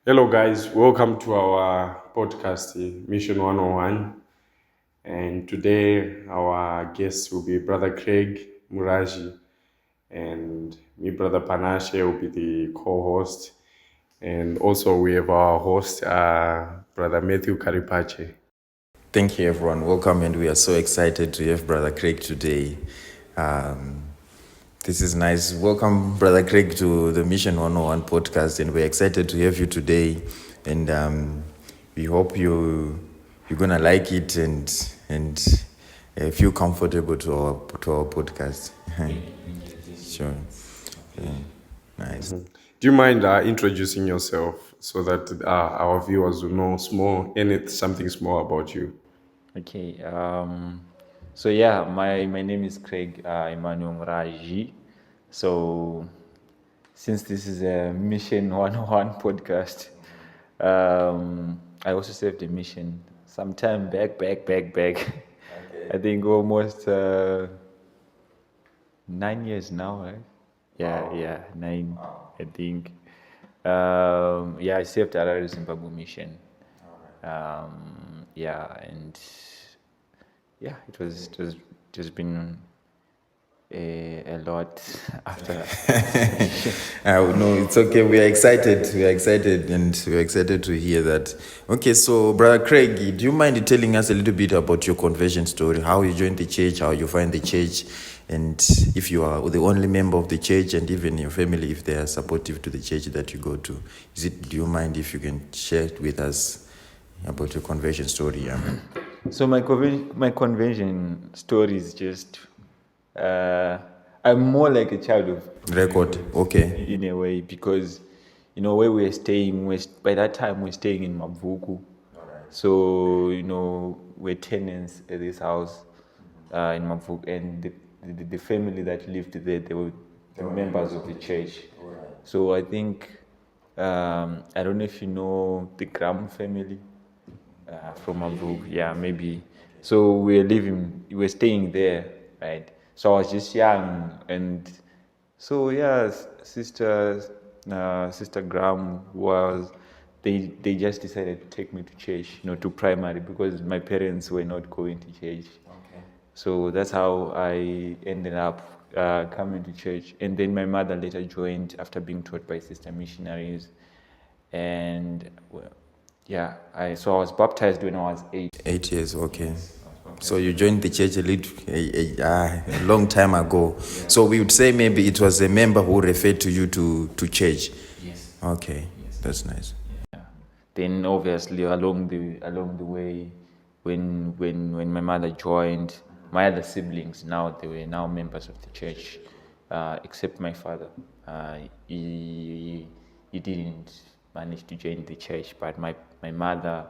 Hello, guys. Welcome to our podcast, Mission 101. And today, our guest will be Brother Craig Muraji, and me, Brother Panashe, will be the co host. And also, we have our host, Brother Matthew Karipache. Thank you, everyone. Welcome, and we are so excited to have Brother Craig today. Um, this is nice. Welcome, Brother Craig, to the Mission 101 podcast, and we're excited to have you today. And we hope you're gonna like it and feel comfortable to our podcast. Sure. Yeah. Nice. Do you mind introducing yourself so that our viewers will know something small about you? Okay. So yeah, my name is Craig Emmanuel Muraji. So since this is a Mission 101 podcast, I also served a mission sometime back. I think almost 9 years now, right? Yeah, 9. I think. I served Harare Zimbabwe mission. And it has been a lot after that. No, it's okay. We are excited. And we are excited to hear that. Okay, so Brother Craig, do you mind telling us a little bit about your conversion story? How you joined the church, how you find the church, and if you are the only member of the church, and even your family, if they are supportive to the church that you go to. Do you mind if you can share with us about your conversion story? So my conversion story is just. I'm more like a child of record. Okay. In a way, because where we're staying, by that time we're staying in Mavuku. So we're tenants at this house in Mavuku, and the family that lived there, they were the members of the church. So I think I don't know if you know the Graham family from Mavuku. Yeah, maybe. So we're staying there, right? So I was just young, and so Sister Graham they just decided to take me to church, to primary, because my parents were not going to church. Okay. So that's how I ended up coming to church, and then my mother later joined after being taught by sister missionaries, and I was baptized when I was 8. 8 years, okay. So you joined the church a long time ago. Yeah. So we would say maybe it was a member who referred to you to church. Yes. Okay, yes. That's nice. Yeah. Then obviously along the way, when my mother joined, my other siblings they were now members of the church, except my father. He didn't manage to join the church, but my mother,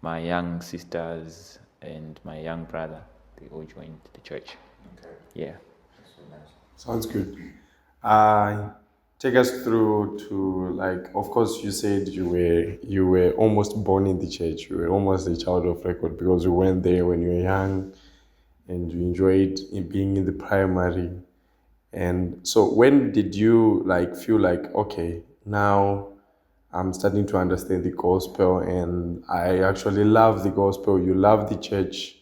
my young sisters, and my young brother, they all joined the church. Okay. Yeah. Sounds good. Take us through to, of course, you said you were almost born in the church. You were almost a child of record because you went there when you were young, and you enjoyed being in the primary. And so, when did you feel like, okay, now I'm starting to understand the gospel, and I actually love the gospel. You love the church,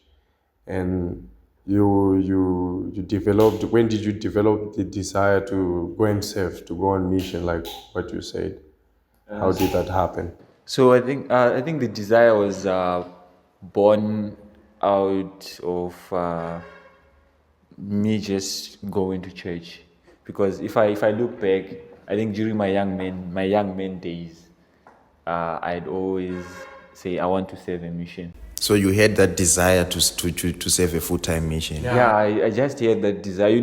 and you developed. When did you develop the desire to go and serve, to go on mission, like what you said? How did that happen? So I think the desire was born out of me just going to church, because if I look back, I think during my young men days, I'd always say I want to serve a mission. So you had that desire to serve a full-time mission. Yeah, I just had that desire.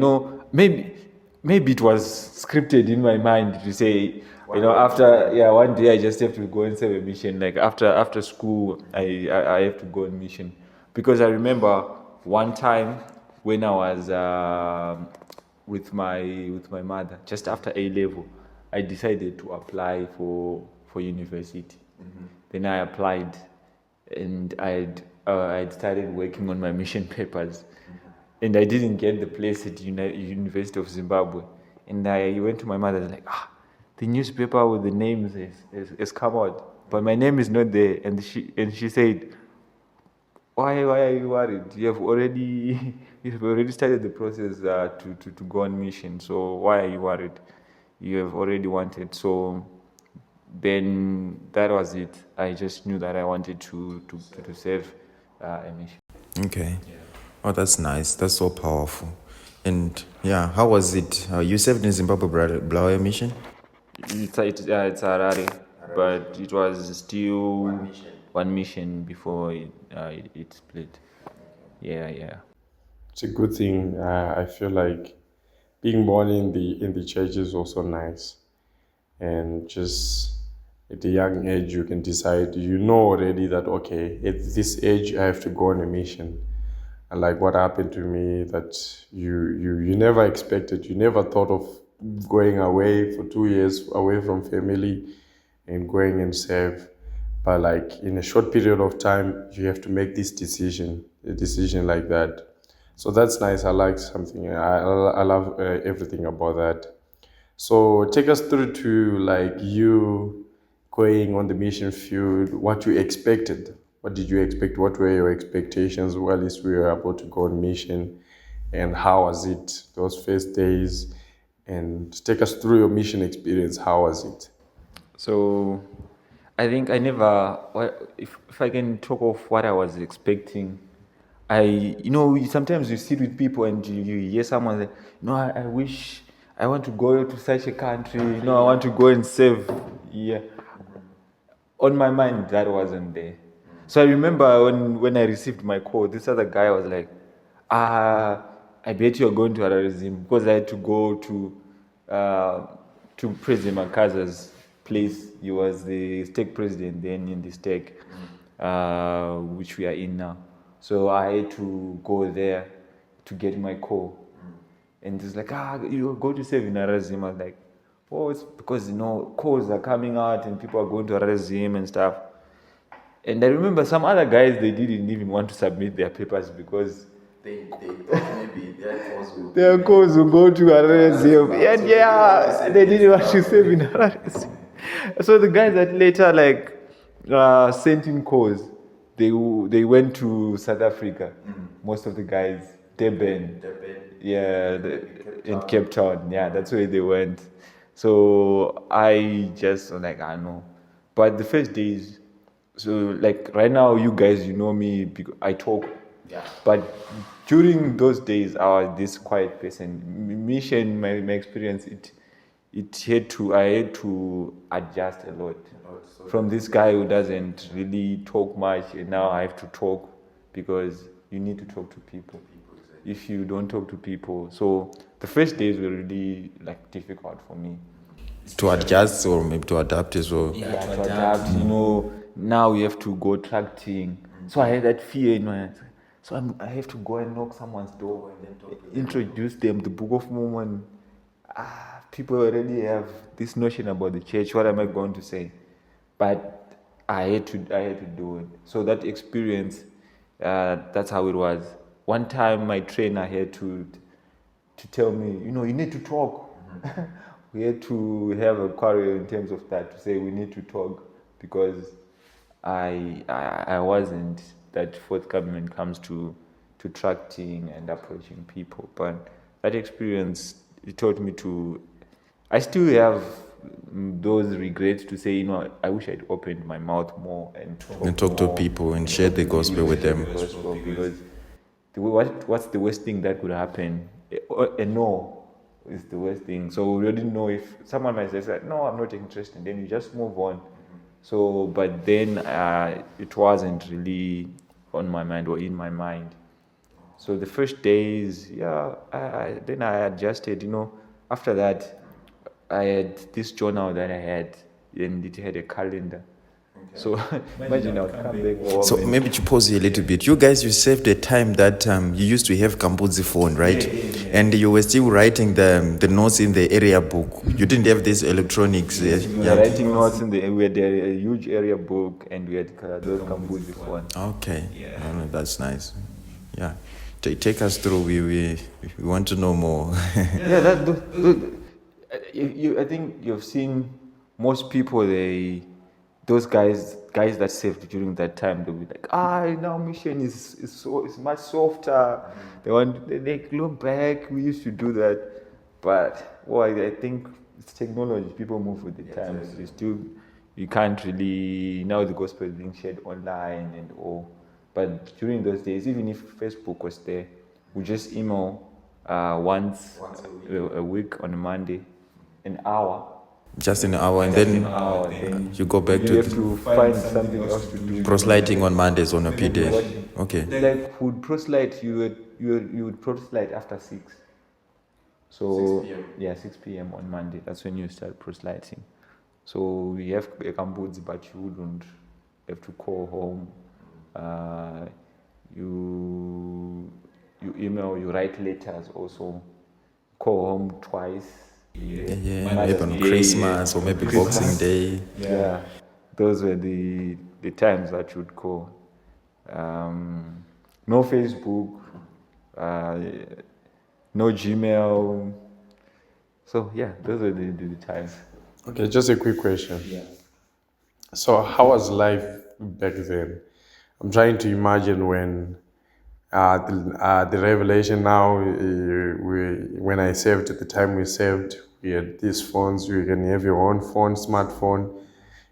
Maybe it was scripted in my mind to say, after one day I just have to go and serve a mission. Like after school, I have to go on mission, because I remember one time when I was with my mother, just after A level, I decided to apply for university. Mm-hmm. Then I applied, and I'd started working on my mission papers, and I didn't get the place at University of Zimbabwe. And I went to my mother, like, the newspaper with the names has come out, but my name is not there. And she said, why are you worried? You've already started the process to go on mission. So why are you worried? You have already wanted. So then that was it. I just knew that I wanted to serve a mission. Okay. Oh, that's nice. That's so powerful. And yeah, how was it? You served in Zimbabwe Blaue mission? It's Harare, but it was still one mission before it split. Yeah. It's a good thing. I feel like being born in the church is also nice, and just at a young age you can decide. You know already that okay, at this age I have to go on a mission. And like what happened to me, that you never expected. You never thought of going away for 2 years away from family and going and serve. But like in a short period of time, you have to make this decision, a decision like that. So that's nice. I like something. I love everything about that. So take us through to like you going on the mission field, what you expected. What did you expect? What were your expectations while we were about to go on mission? And how was it those first days? And take us through your mission experience. How was it? So I think if I can talk of what I was expecting, sometimes you sit with people and you hear someone say, I wish I want to go to such a country, I want to go and serve. Yeah. On my mind, that wasn't there. So I remember when I received my call, this other guy was like, I bet you're going to Ararazim, because I had to go to President Makaza's place. He was the stake president then in the stake, which we are in now. So I had to go there to get my call. And he's like, you go to serve in Ararazim. I was like, it's because, calls are coming out and people are going to Ararazim and stuff. And I remember some other guys, they didn't even want to submit their papers because They thought maybe their calls will go to Ararazim. And they didn't want to serve in Ararazim. So the guys that later sent in calls, they went to South Africa. Most of the guys, Durban. In Cape Town. Yeah, that's where they went. So I just was like, I know. But the first days, so like right now, you guys, you know me, because I talk. Yeah. But during those days, I was this quiet person. Mission, my experience, I had to adjust a lot. From this guy who doesn't really talk much, and now I have to talk because you need to talk to people. If you don't talk to people, so the first days were really difficult for me. To adjust or maybe to adapt as well. Yeah, to adapt. Now we have to go tracting. So I had that fear in my head. So I have to go and knock someone's door and then introduce them the Book of Mormon. People already have this notion about the church. What am I going to say? But I had to do it. So that experience, that's how it was. One time my trainer had to tell me, you need to talk. We had to have a quarrel in terms of that, to say we need to talk, because I wasn't that forthcoming when it comes to tracting and approaching people. But that experience, it taught me I still have those regrets to say, I wish I'd opened my mouth more and talk to people and share the gospel with them. Because what's the worst thing that could happen? A no is the worst thing. So we already know if someone might say, no, I'm not interested, then you just move on. So, but then it wasn't really on my mind or in my mind. So the first days, then I adjusted, After that, I had this journal that I had, and it had a calendar. Okay. So imagine I would come back home. So maybe to pause you a little bit. You guys, you saved the time that you used to have Kambudzi phone, right? Yeah. And you were still writing the notes in the area book. You didn't have this electronics. We were writing notes we had a huge area book, and we had those Kambudzi phone. Okay. Yeah. That's nice. Yeah. Take us through. We want to know more. I think you've seen most people, those guys that saved during that time, they'll be like, now mission is much softer. They look back, we used to do that. But I think it's technology, people move with the times. You can't really, now the gospel is being shared online and all. But during those days, even if Facebook was there, we just email once a week on a Monday, an hour. Just an hour, and An then hour, then you go back you to have to find something else to do. proselyting on Mondays on a PD. Okay. Like would proselyte, you would proselyte after 6. So 6 p.m. yeah, 6 p.m. on Monday. That's when you start proselyting. So we have a Kambodzi, but you wouldn't have to call home. You email, you write letters also. Call home twice. Yeah, Mother's maybe on Day, Christmas or maybe Boxing Day. Yeah, those were the times that you'd call. No Facebook, no Gmail. So yeah, those were the times. Okay, just a quick question. Yeah. So, how was life back then? I'm trying to imagine when the revelation now, when I saved at the time we saved, we had these phones, you can have your own phone, smartphone.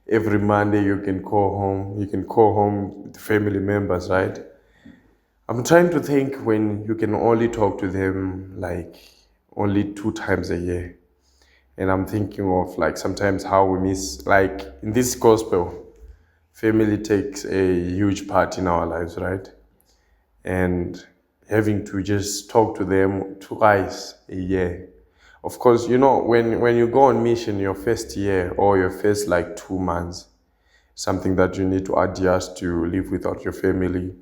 Every Monday you can call home with the family members, right? I'm trying to think when you can only talk to them like only 2 times a year. And I'm thinking of like sometimes how we miss, like in this gospel, family takes a huge part in our lives, right? And having to just talk to them twice a year. Of course, when you go on mission your first year or your first like 2 months, something that you need to adjust to live without your family,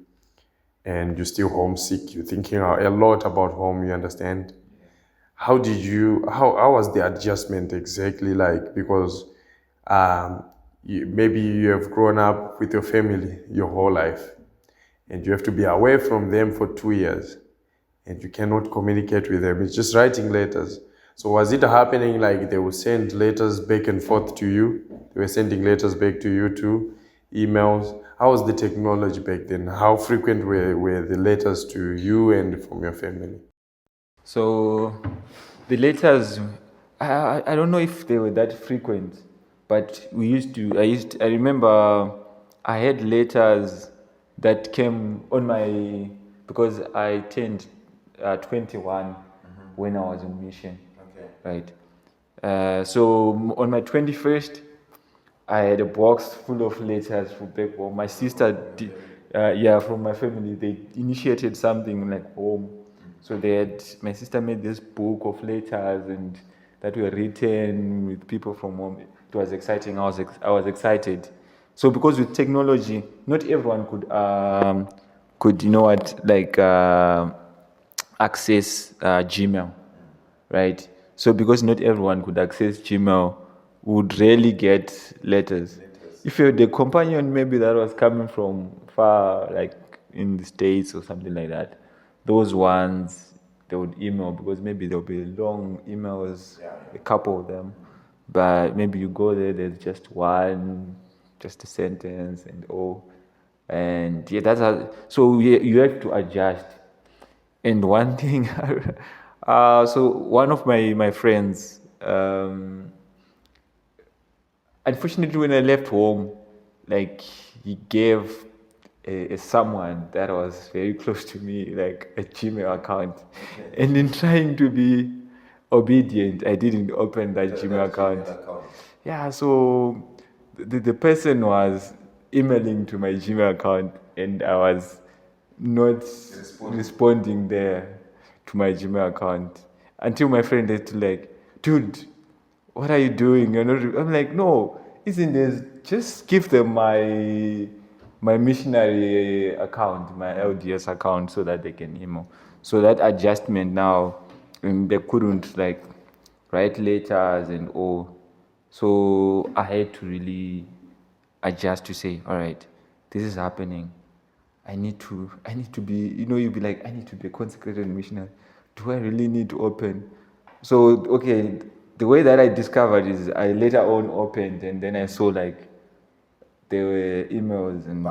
and you're still homesick, you're thinking a lot about home, you understand? How was the adjustment exactly like? Because maybe you have grown up with your family your whole life, and you have to be away from them for 2 years, and you cannot communicate with them. It's just writing letters. So was it happening like they would send letters back and forth to you? They were sending letters back to you too, emails. How was the technology back then? How frequent were the letters to you and from your family? So the letters, I don't know if they were that frequent, but I remember I had letters that came on my, because I turned 21 when I was on mission, right? So on my 21st, I had a box full of letters from back home. My sister did, from my family, they initiated something like home. So my sister made this book of letters and that were written with people from home. It was exciting. I was excited. So because with technology, not everyone could access Gmail, right? So because not everyone could access Gmail, would rarely get letters. If you had a companion maybe that was coming from far, like in the States or something like that, those ones they would email, because maybe there'll be long emails, a couple of them. But maybe you go there's just a sentence and all. And yeah, so you have to adjust. And one thing, so one of my friends, unfortunately, when I left home, like he gave someone that was very close to me, like a Gmail account. And in trying to be obedient, I didn't open that Gmail account. Yeah, so the person was emailing to my Gmail account, and I was not responding there to my Gmail account until my friend had to like, dude, what are you doing? You're not. I'm like, no, isn't this? Just give them my missionary account, my LDS account, so that they can email. So that adjustment now, they couldn't like write letters and all. So I had to really adjust to say, all right, this is happening. I need to be, you'd be like, I need to be a consecrated missionary. Do I really need to open? So, okay, the way that I discovered is I later on opened, and then I saw like there were emails and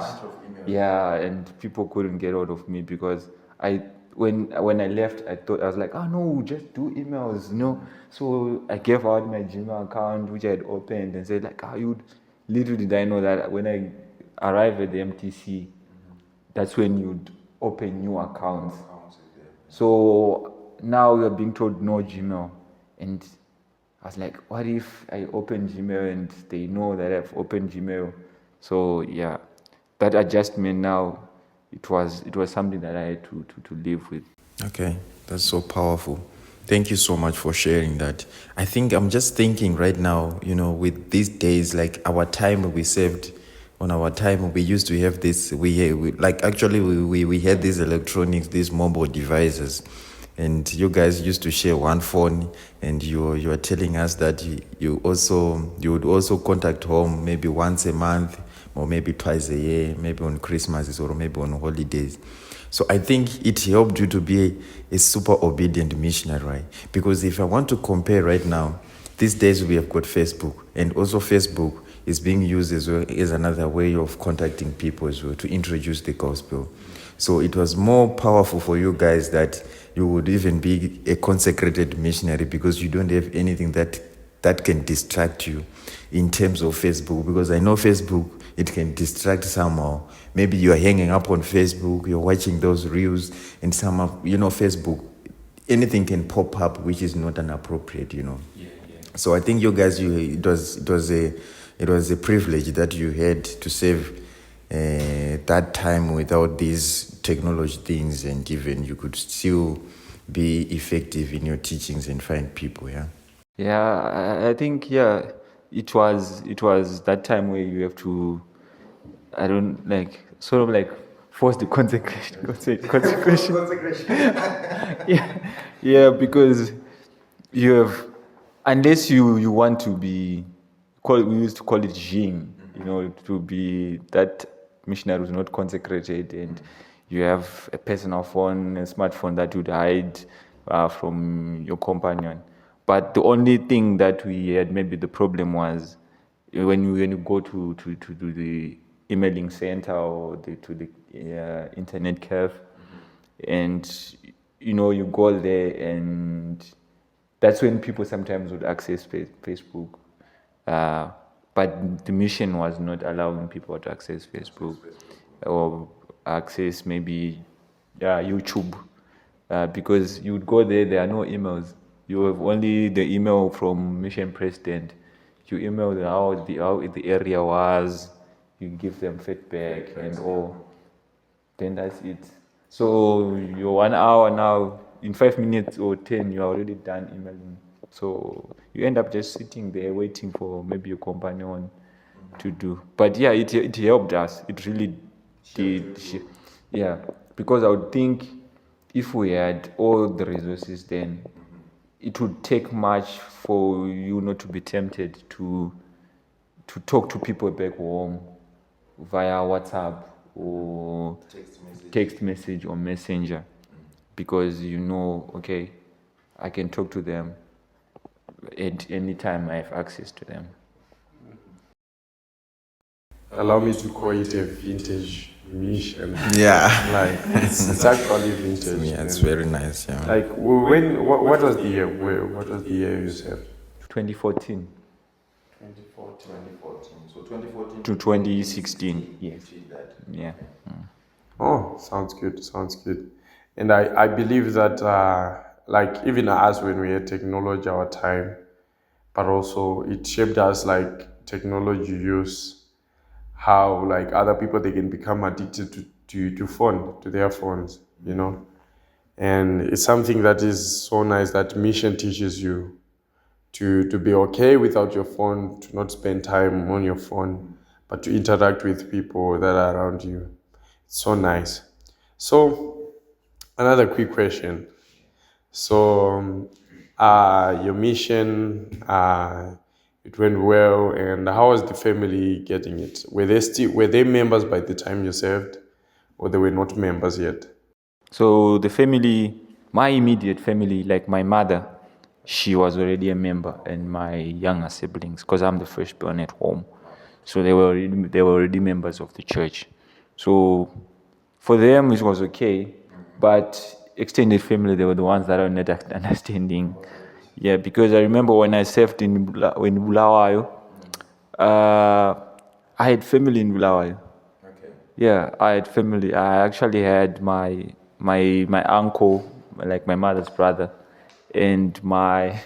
yeah, and people couldn't get hold of me because when I left, I thought I was like, oh no, just do emails, you know. So I gave out my Gmail account which I had opened and said like, little did I know that when I arrive at the MTC, that's when you'd open new accounts. So now you're being told no Gmail, and I was like, what if I open Gmail and they know that I've opened Gmail? So yeah, that adjustment now, it was something that I had to live with. Okay, that's so powerful. Thank you so much for sharing that. I think I'm just thinking right now, with these days, like our time we saved on our time, we used to have this, we had these electronics, these mobile devices. And you guys used to share one phone, and you are telling us that you would also contact home maybe once a month, or maybe twice a year, maybe on Christmas or maybe on holidays. So I think it helped you to be a super obedient missionary, right? Because if I want to compare right now, these days we have got Facebook, and also Facebook is being used as well as another way of contacting people as well to introduce the gospel. So it was more powerful for you guys that you would even be a consecrated missionary because you don't have anything that can distract you in terms of Facebook. Because I know Facebook, it can distract somehow. Maybe you are hanging up on Facebook, you're watching those reels, and somehow, Facebook, anything can pop up which is not inappropriate, Yeah. So I think you guys, it was a privilege that you had to save that time without these technology things, and even you could still be effective in your teachings and find people. Yeah, I think it was that time where you have to, I don't like sort of like force the consecration. Yeah, because you have, unless you want to be, we used to call it Jing, to be that missionary who's not consecrated, and you have a personal phone, a smartphone that would hide from your companion. But the only thing that we had, maybe the problem was when you go to the emailing center or to the internet cafe, and you go there, and that's when people sometimes would access Facebook. But the mission was not allowing people to access Facebook or access maybe YouTube, because you would go there are no emails. You have only the email from mission president. You email them how the area was, you give them feedback and all. Then that's it. So your 1 hour now, in 5 minutes or 10, you're already done emailing. So you end up just sitting there waiting for maybe your companion to do. But yeah, it helped us. It really did. Yeah, because I would think if we had all the resources then, it would take much for you not to be tempted to talk to people back home via WhatsApp or text message or Messenger, because okay, I can talk to them at any time I have access to them. Allow me to call it a vintage mission. Yeah. Like it's actually vintage. Yeah, it's very nice. Yeah. Like what was the year? What was the year you said? 2014. 2014. So 2014 to 2016. Yes. Yeah. Oh, sounds good. And I believe that like even us when we had technology our time, but also it shaped us like technology use, how like other people they can become addicted to their phones, And it's something that is so nice that mission teaches you to be okay without your phone, to not spend time on your phone, but to interact with people that are around you. It's so nice. So another quick question. So your mission, it went well, and how was the family getting it? Were they members by the time you served, or they were not members yet? So the family, my immediate family, like my mother, she was already a member, and my younger siblings, because I'm the firstborn at home, so they were already members of the church. So for them it was okay, but extended family, they were the ones that are not understanding. Yeah, because I remember when I served in Bulawayo, I had family in Bulawayo. Yeah, I had family. I actually had my uncle, like my mother's brother, and my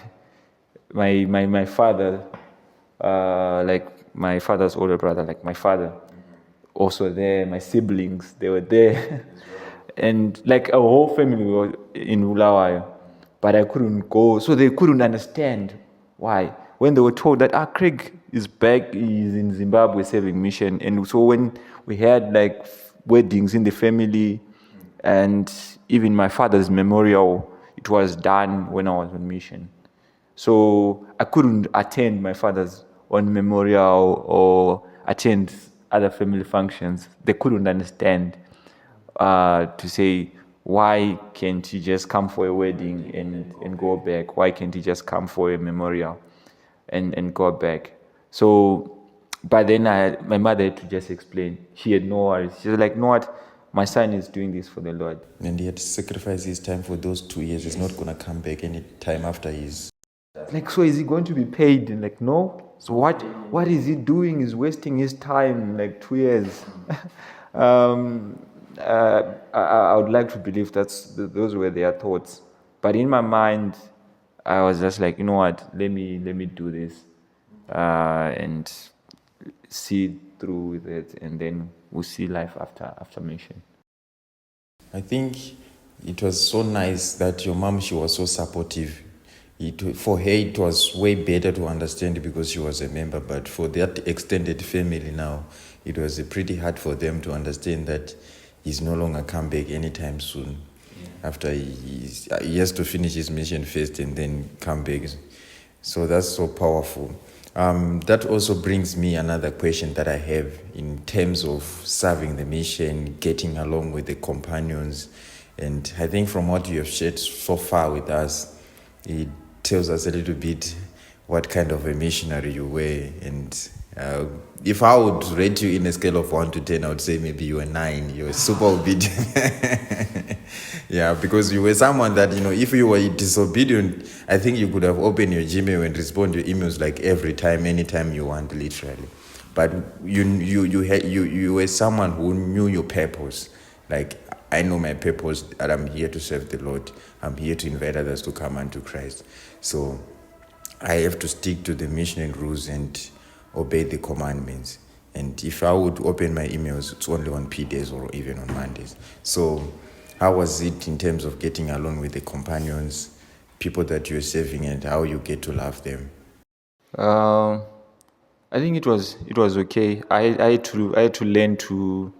father, like my father's older brother, like my father, also there. My siblings, they were there, and like a whole family was in Bulawayo, but I couldn't go, so they couldn't understand why. When they were told that Craig is back, he's in Zimbabwe serving mission, and so when we had like weddings in the family, and even my father's memorial, it was done when I was on mission. So I couldn't attend my father's own memorial or attend other family functions. They couldn't understand to say, why can't he just come for a wedding and go back? Why can't he just come for a memorial and go back? So, but then my mother had to just explain. She had no worries. She was like, "No, what? My son is doing this for the Lord." And he had to sacrifice his time for those 2 years. He's not going to come back any time after his. Like, so is he going to be paid? And like, no. So what is he doing? He's wasting his time, like 2 years. I would like to believe those were their thoughts. But in my mind, I was just like, you know what? Let me do this, and see through with it, and then we'll see life after mission. I think it was so nice that your mom, she was so supportive. For her, it was way better to understand because she was a member. But for that extended family now, it was pretty hard for them to understand that he's no longer come back anytime soon. After he has to finish his mission first and then come back. So that's so powerful. That also brings me another question that I have in terms of serving the mission, getting along with the companions. And I think from what you have shared so far with us, it tells us a little bit what kind of a missionary you were. And if I would rate you in a scale of 1 to 10, I would say maybe you were 9. You were super obedient. Yeah, because you were someone that, if you were disobedient, I think you could have opened your Gmail and respond to emails like every time, anytime you want, literally. But you were someone who knew your purpose. Like, I know my purpose, that I'm here to serve the Lord. I'm here to invite others to come unto Christ. So I have to stick to the mission rules and obey the commandments. And if I would open my emails, it's only on P-days or even on Mondays. So how was it in terms of getting along with the companions, people that you're serving, and how you get to love them? I think it was okay. I had to learn to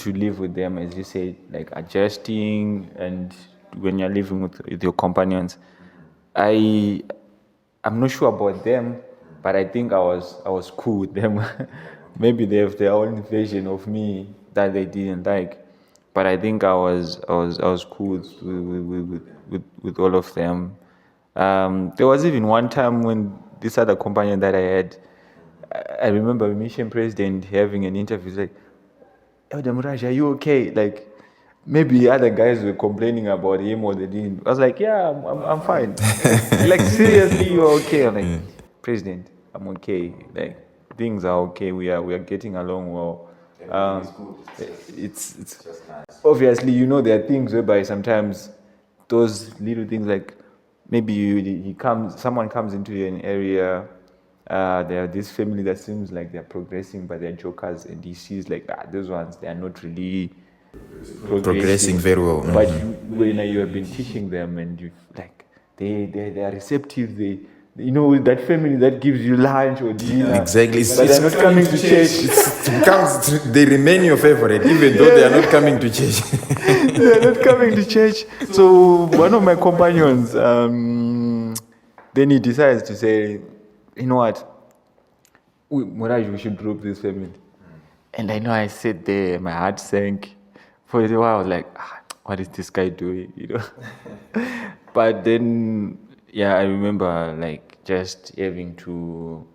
live with them, as you said, like adjusting, and when you're living with your companions. I'm not sure about them, but I think I was cool with them. Maybe they have their own version of me that they didn't like, but I think I was cool with all of them. There was even one time when this other companion that I had, I remember a mission president having an interview. He's like, "Elder Muraj, are you okay?" Like, maybe other guys were complaining about him or they didn't. I was like, "Yeah, I'm fine." Like, seriously, you're okay? I'm like, "President, I'm okay. Like, things are okay. We are getting along well." It's obviously, there are things whereby sometimes those little things, like maybe someone comes into an area. There are this family that seems like they're progressing, but they're jokers, and he sees like, those ones, they are not really Progressing very well. But when you have been teaching them, and you like, they are receptive. That family that gives you lunch or dinner. Exactly. But they're not coming to church. They remain your favorite, even though they are not coming to church. They are not coming to church. So one of my companions, then he decides to say, "You know what, Muraj, we should drop this family." And I know I sat there, my heart sank. For a while I was like, what is this guy doing, you know? But then, yeah, I remember like just having to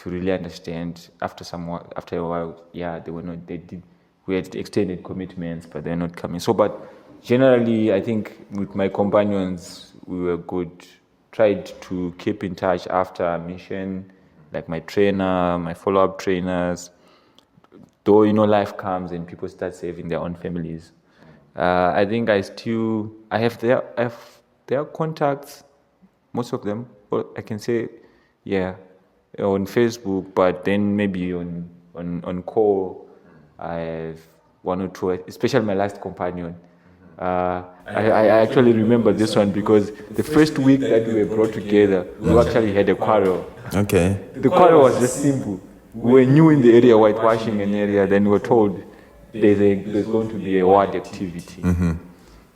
really understand after a while, yeah, they did, we had extended commitments, but they're not coming. So, but generally, I think with my companions, we were good. Tried to keep in touch after a mission, like my trainer, my follow-up trainers. Though, life comes and people start saving their own families. I think I have their contacts, most of them. Well, I can say, yeah, on Facebook, but then maybe on call, I have one or two, especially my last companion. I actually remember this one because the first week that we were brought together, we actually had a quarrel. Okay. The quarrel was just simple. We were new in the area, whitewashing an area, then we were told there's going to be a ward activity.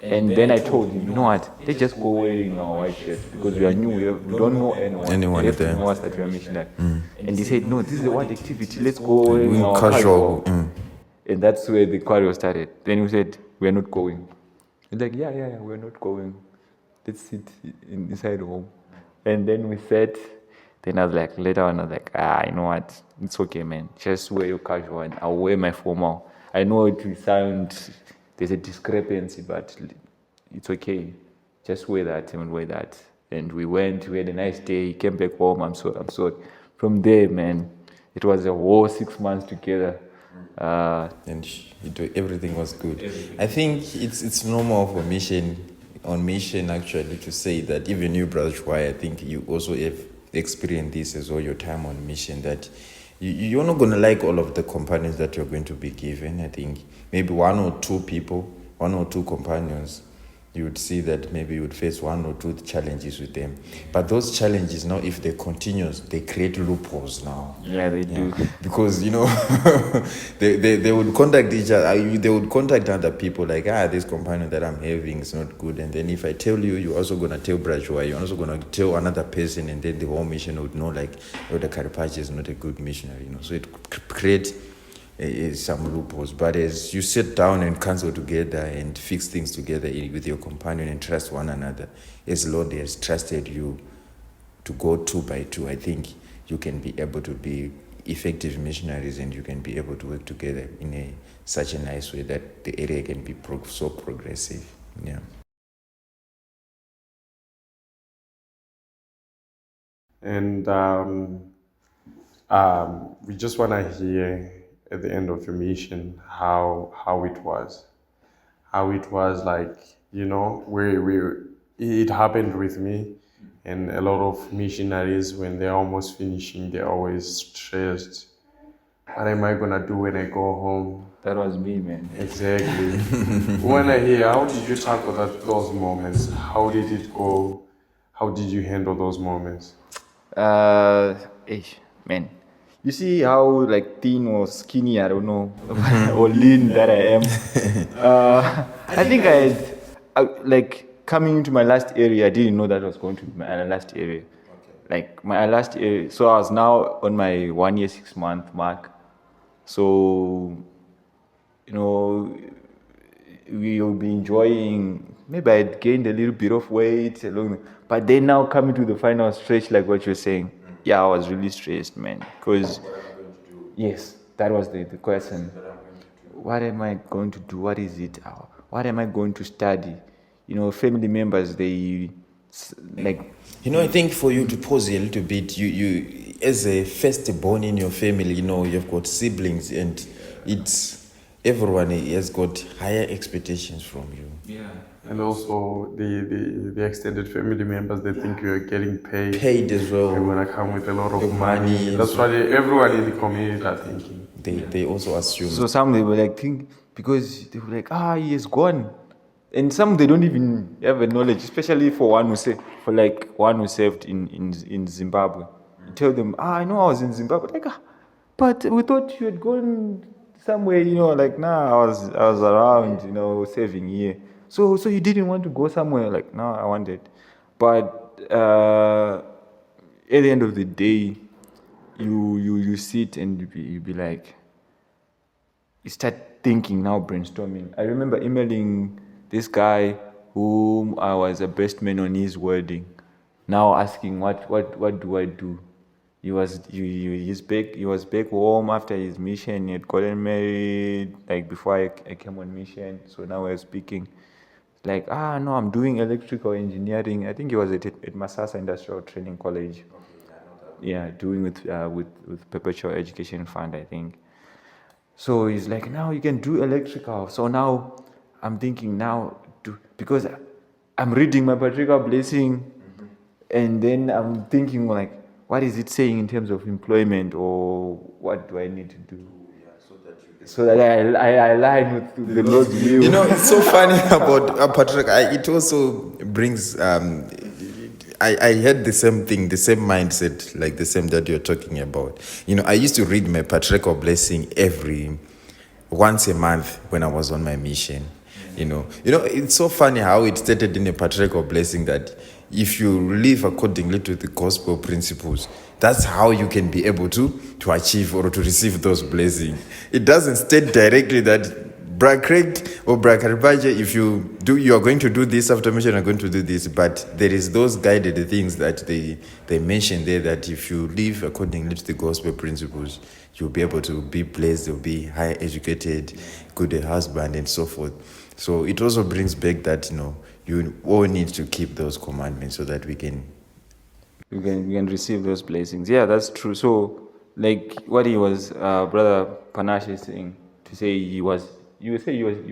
And then I told him, you know what, let's just go wearing our white shirts because we are new, we don't know anyone. Anyone They have to there. know us that we are missionary. And he said, no, this is a ward activity, let's go wearing our Casual. casual. And that's where the quarrel started. Then we said, we're not going. He's like, yeah, we're not going. Let's sit inside home. And then we sat. Then I was like, later on, I was like, you know what? It's okay, man. Just wear your casual and I'll wear my formal. I know it will sound, there's a discrepancy, but it's okay. Just wear that and wear that. And we went, we had a nice day. He came back home. I'm sorry. From there, man, it was a whole 6 months together. And everything was good. I think it's normal for on mission actually to say that even you, Brother Chwai, I think you also have experienced this as well, your time on mission, that you're not going to like all of the companions that you're going to be given. I think maybe one or two companions, you would see that maybe you would face one or two challenges with them. But those challenges now, if they continue, they create loopholes now. Yeah, they do. Because, they would contact each other, they would contact other people like, this companion that I'm having is not good. And then if I tell you, you're also going to tell Brajwa, you're also going to tell another person, and then the whole mission would know like, the Karipachi is not a good missionary, So it creates some loopholes. But as you sit down and counsel together and fix things together with your companion and trust one another, as Lord has trusted you to go 2 by 2, I think you can be able to be effective missionaries, and you can be able to work together in such a nice way that the area can be so progressive. Yeah. And we just want to hear at the end of your mission how it was like, where it happened with me. And a lot of missionaries, when they're almost finishing, they're always stressed. What am I gonna do when I go home? That was me, man. Exactly. When I hear, how did you tackle those moments? How did it go? How did you handle those moments? Man, you see how like thin or skinny, I don't know, or lean that I am. I think like coming into my last area, I didn't know that was going to be my last area. Okay. Like my last area, so I was now on my 1 year, 6 month mark. So, we'll be enjoying. Maybe I gained a little bit of weight but then now coming to the final stretch, like what you're saying, yeah, I was really stressed, man. Because yes, that was the question. What am I going to do? What is it? What am I going to study? Family members, they like. I think for you to pause a little bit, you as a firstborn in your family, you've got siblings, and everyone has got higher expectations from you. Yeah. And also the extended family members, they think you're getting paid. Paid as well. You're gonna come with a lot of money. money. That's what everyone in the community are thinking. They also assume. So some they were like think because they were like, he is gone. And some they don't even have a knowledge, especially for one who served in Zimbabwe. You tell them, I know I was in Zimbabwe. Like, but we thought you had gone somewhere, like I was around, serving here. So you didn't want to go somewhere? Like, no, I wanted. But at the end of the day, you sit and you be like, you start thinking now, brainstorming. I remember emailing this guy whom I was a best man on his wedding, now asking what do I do? He was he was back home after his mission. He had gotten married like before I came on mission. So now we're speaking. Like, no, I'm doing electrical engineering. I think he was at Masasa Industrial Training College. Yeah, doing with Perpetual Education Fund, I think. So he's like, now you can do electrical. So now I'm thinking because I'm reading my Patricia Blessing, and then I'm thinking like, what is it saying in terms of employment, or what do I need to do? So that I align with the Lord's will. You know, it's so funny about Patrick. It also brings. I had the same thing, the same mindset, like the same that you're talking about. You know, I used to read my Patriarchal Blessing once a month when I was on my mission. You know, it's so funny how it started in a Patriarchal Blessing that if you live accordingly to the gospel principles, that's how you can be able to achieve or to receive those blessings. It doesn't state directly that Brother Craig or Brother Karibaje, if you are going to do this after mission, are going to do this. But there is those guided things that they mention there, that if you live accordingly to the gospel principles, you'll be able to be blessed, you'll be high educated, good husband, and so forth. So it also brings back that, you all need to keep those commandments so that we can receive those blessings. Yeah, that's true. So, like what he was, Brother Panache is saying, to say you was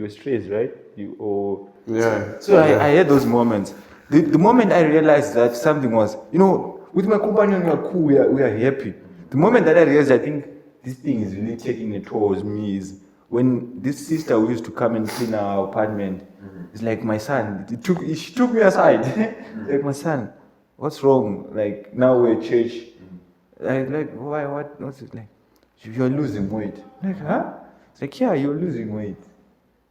stressed, right? Yeah. So I had those moments. The moment I realized that something was, with my companion, we are cool, we are happy. The moment that I realized, I think this thing is really taking a toll on me, is when this sister who used to come and clean our apartment, it's like, my son, she took me aside. Like, my son, what's wrong? Like, now we're at church. Like, why? What's it like? You're losing weight. Like, huh? It's like, yeah, you're losing weight.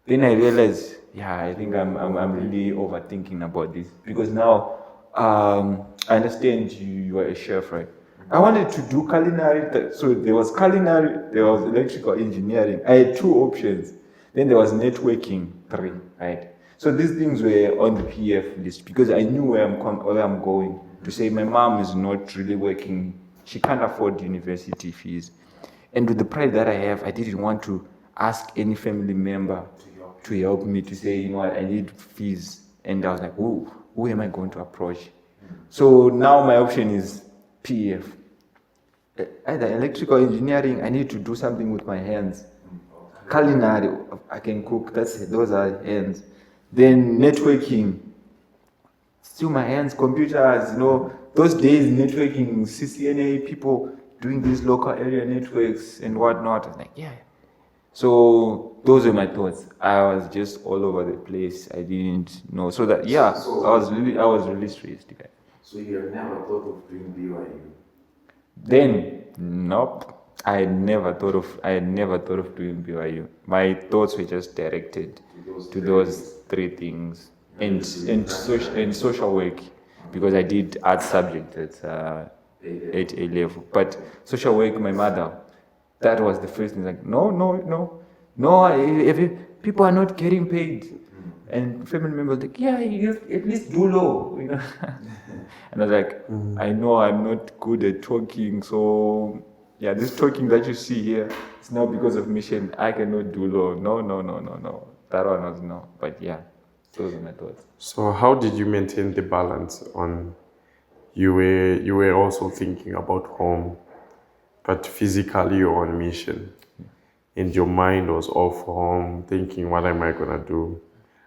Then I realized, I think I'm really overthinking about this, because now I understand you are a chef, right? I wanted to do culinary, so there was culinary, there was electrical engineering. I had 2 options. Then there was networking, 3, right? So these things were on the PF list, because I knew where I'm going. To say my mom is not really working, she can't afford university fees. And with the pride that I have, I didn't want to ask any family member to help me, to say, I need fees. And I was like, who am I going to approach? So now my option is PF. Either electrical engineering, I need to do something with my hands. Culinary, I can cook, those are hands. Then networking, still my hands, computers, those days networking, CCNA people doing these local area networks and whatnot. I was like, So those were my thoughts. I was just all over the place. I didn't know. So that, I was really stressed. Okay. So you have never thought of doing BYU? Then, nope. I had never thought of doing BYU. My thoughts were just directed to those 3 things, and social work, because I did art subject at A level. But social work, my mother, that was the first thing. Like, no. If people are not getting paid, and family members like, you at least do law, And I was like, I know I'm not good at talking, so this talking that you see here, it's not because of mission. I cannot do law. No. That one was no. But those are my thoughts. So how did you maintain the balance on, you were also thinking about home, but physically you're on mission, and your mind was off home, thinking, what am I gonna do?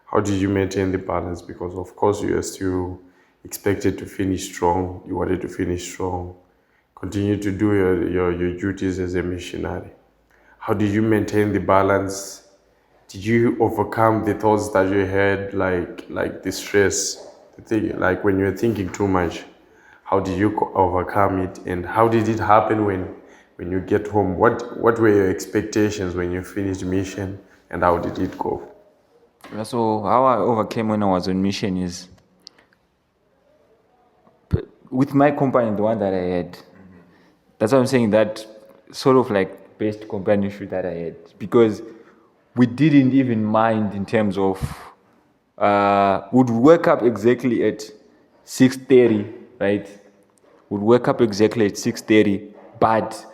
How did you maintain the balance? Because of course you are still expected to finish strong. You wanted to finish strong, continue to do your duties as a missionary. How did you maintain the balance? Did you overcome the thoughts that you had, like the stress, the thing, like when you're thinking too much? How did you overcome it, and how did it happen when you get home? What were your expectations when you finished mission, and how did it go? So how I overcame when I was on mission is, with my company, the one that I had. That's why I'm saying that sort of like best companionship that I had, because we didn't even mind in terms of would wake up exactly at 6:30, right? Would wake up exactly at 6:30, but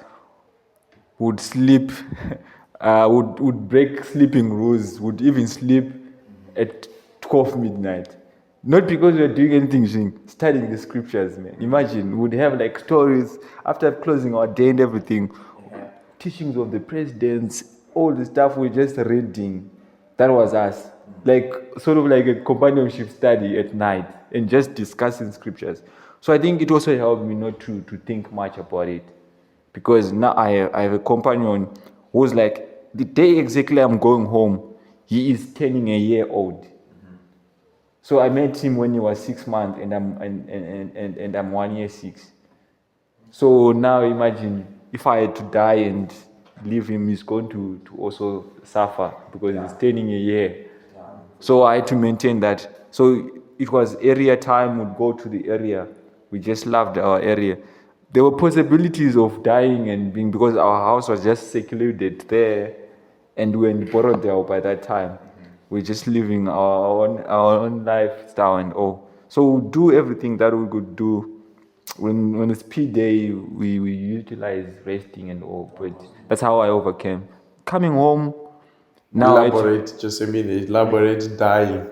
would sleep, would break sleeping rules, would even sleep at 12 midnight. Not because we're doing anything, studying the scriptures, man. Imagine, would have like stories after closing our day and everything, teachings of the presidents, all the stuff we're just reading. That was us. Like, sort of like a companionship study at night and just discussing scriptures. So I think it also helped me not to think much about it. Because now I have a companion who's like, the day exactly I'm going home, he is turning a year old. So I met him when he was 6 months, and I'm 1 year 6. So now imagine if I had to die and leave him, he's going to also suffer because he's turning a year. So I had to maintain that. So it was area time, we'd go to the area. We just loved our area. There were possibilities of dying and being, because our house was just secluded there and we were in Borodale by that time. We're just living our own lifestyle and all. So we do everything that we could do. When it's P day, we utilize resting and all. But that's how I overcame. Coming home, now Elaborate, just a minute. Elaborate dying.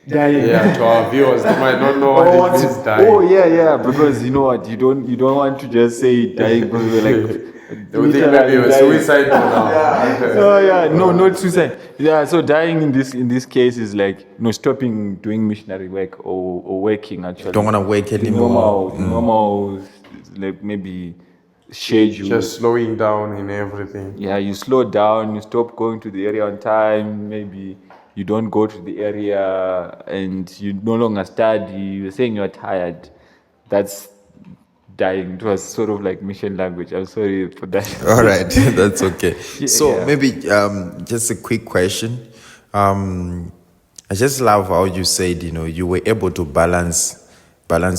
dying. Yeah, to our viewers, they might not know what it means dying. Oh yeah, because you know what, you don't want to just say dying because we're like They would think maybe you're suicidal now. no, not suicide. Yeah, so dying in this case is like stopping doing missionary work or working actually. Don't want to work anymore. Normal, like maybe schedule. Just slowing down in everything. Yeah, you slow down, you stop going to the area on time, maybe you don't go to the area and you no longer study, you're saying you're tired. That's dying. It was sort of like mission language. I'm sorry for that. All right, that's okay. So Yeah. maybe just a quick question. I just love how you said, you were able to balance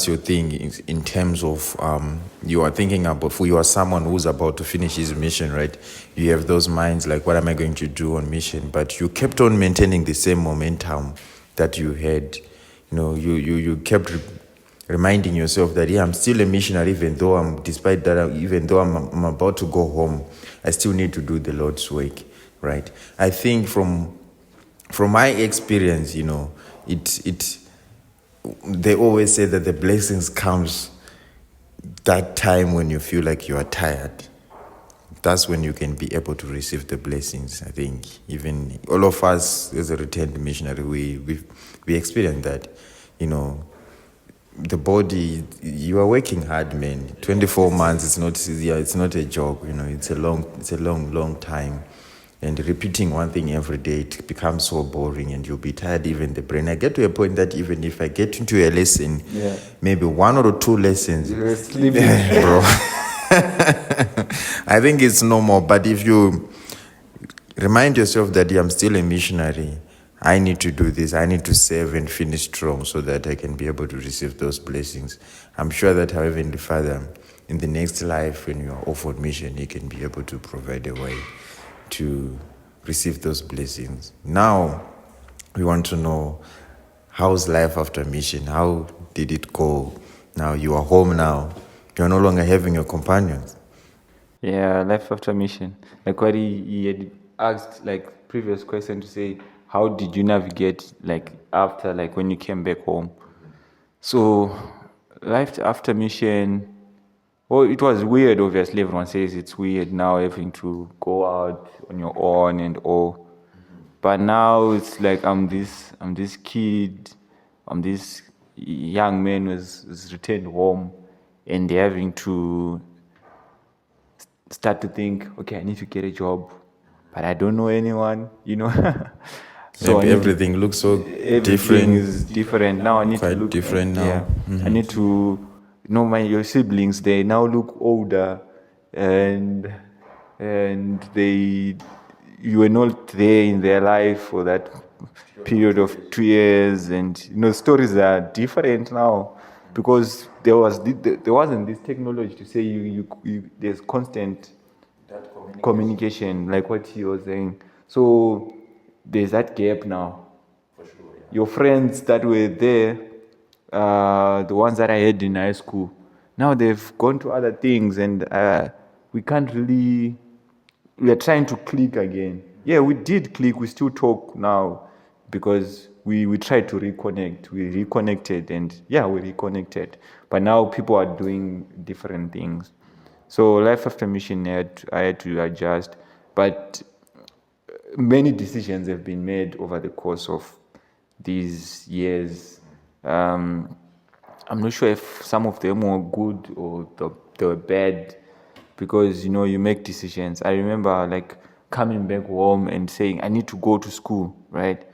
your thing in terms of you are thinking about, for you are someone who's about to finish his mission, right? You have those minds like, what am I going to do on mission? But you kept on maintaining the same momentum that you had. You kept reminding yourself that, I'm still a missionary, even though I'm about to go home, I still need to do the Lord's work, right? I think from my experience, they always say that the blessings comes that time when you feel like you are tired. That's when you can be able to receive the blessings. I think even all of us as a returned missionary, we experience that, the body, you are working hard, man. 24 months, it's not a job, it's a long time. And repeating one thing every day, it becomes so boring and you'll be tired, even the brain. I get to a point that even if I get into a lesson, maybe 1 or 2 lessons, You're sleeping. bro, I think it's normal. But if you remind yourself that I'm still a missionary, I need to do this, I need to serve and finish strong so that I can be able to receive those blessings. I'm sure that our Heavenly Father, in the next life, when you are offered mission, He can be able to provide a way to receive those blessings. Now, we want to know, how's life after mission? How did it go? Now you are home now. You're no longer having your companions. Yeah, life after mission. Like what he had asked, like previous question to say, how did you navigate like after, like when you came back home? So life after mission, well, it was weird. Obviously, everyone says it's weird now having to go out on your own and all. But now it's like I'm this kid, I'm this young man who's returned home, and they're having to start to think, okay, I need to get a job, but I don't know anyone, So Maybe everything looks so everything different. is different now. I need to Quite look different now. Yeah, I need to your siblings. They now look older, and you were not there in their life for that period of 2 years, and stories are different now because there wasn't this technology to say there's constant communication, like what he was saying. So there's that gap now. your friends that were there, the ones that I had in high school, now they've gone to other things, and we can't really. We are trying to click again. Yeah, we did click. We still talk now because we tried to reconnect. We reconnected, and yeah, we reconnected. But now people are doing different things. So life after mission, I had to adjust. But many decisions have been made over the course of these years. I'm not sure if some of them were good or they were bad, because you make decisions. I remember like coming back home and saying I need to go to school, right?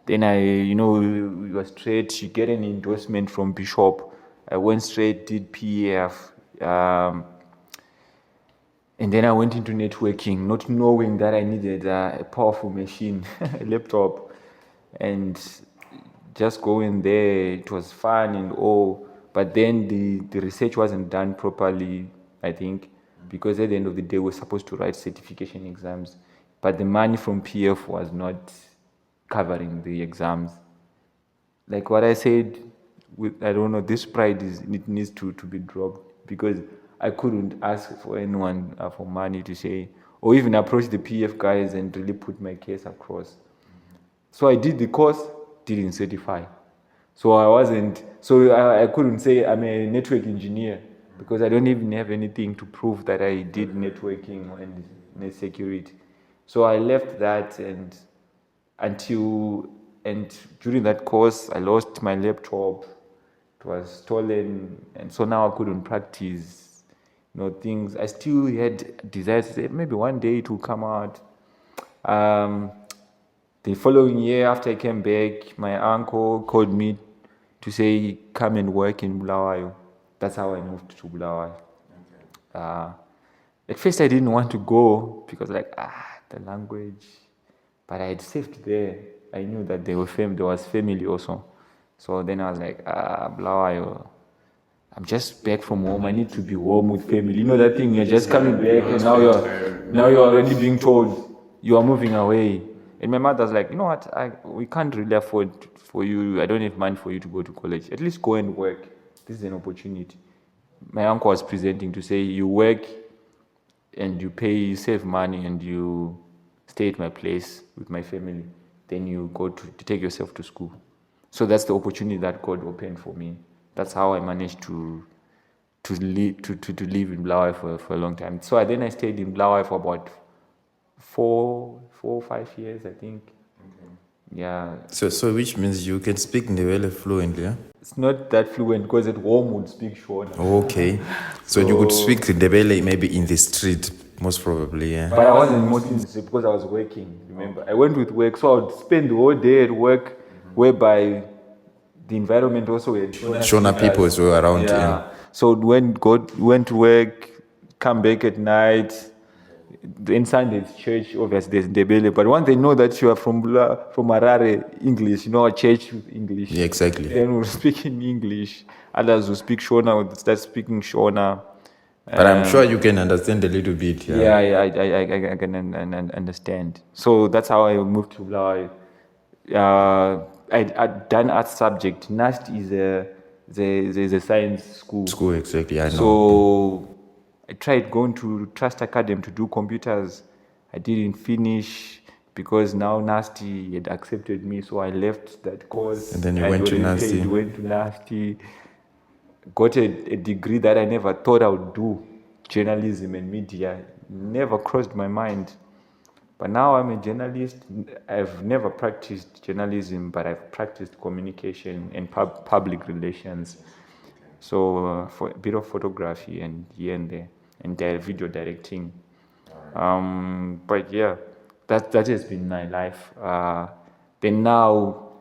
Then you were straight. You get an endorsement from Bishop. I went straight, did PEF. And then I went into networking, not knowing that I needed a powerful machine, a laptop. And just going there, it was fun and all. But then the research wasn't done properly, I think, because at the end of the day, we're supposed to write certification exams. But the money from PF was not covering the exams. Like what I said, I don't know, this pride it needs to be dropped, because I couldn't ask for anyone for money to say, or even approach the PF guys and really put my case across. So I did the course, didn't certify. So I couldn't say I'm a network engineer, because I don't even have anything to prove that I did networking and net security. So I left that, and during that course, I lost my laptop. It was stolen, and so now I couldn't practice, things. I still had desires to say maybe one day it will come out. The following year, after I came back, my uncle called me to say, come and work in Bulawayo. That's how I moved to Bulawayo. At first, I didn't want to go because, the language. But I had saved there. I knew that there was family also. So then I was like, Bulawayo, I'm just back from home. I need to be home with family. You know that thing, you're just coming back, and now you're already being told you are moving away. And my mother's like, you know what, we can't really afford for you. I don't have money for you to go to college. At least go and work. This is an opportunity. My uncle was presenting to say, you work and you save money, and you stay at my place with my family. Then you go to take yourself to school. So that's the opportunity that God opened for me. That's how I managed to live in Bulawayo for a long time. So then I stayed in Bulawayo for about 4 or 5 years, I think. Okay. Yeah. So which means you can speak Ndebele fluently, yeah? It's not that fluent, because at home would speak Shona. Okay. So you could speak Ndebele maybe in the street, most probably, yeah. But I wasn't mostly in the street because I was working, remember. I went with work, so I would spend the whole day at work, whereby the environment also had Shona people as well around. Yeah. So when God went to work, come back at night. In Sunday's church, obviously there's Ndebele, but once they know that you are from Harare, English, a church with English. Yeah, exactly. Then we'll speak in English. Others will speak Shona, will start speaking Shona. But I'm sure you can understand a little bit. Yeah, I can understand. So that's how I moved to Bulawayo. I'd done art subject. NAST is a science school. School, exactly, I know. So I tried going to Trust Academy to do computers. I didn't finish because now Nasty had accepted me, so I left that course. And then you went to Nasty. Went to Nasty, got a degree that I never thought I would do, journalism and media. Never crossed my mind. But now I'm a journalist. I've never practiced journalism, but I've practiced communication and public relations. So for a bit of photography and here and there, and video directing. But yeah, that has been my life. Then now,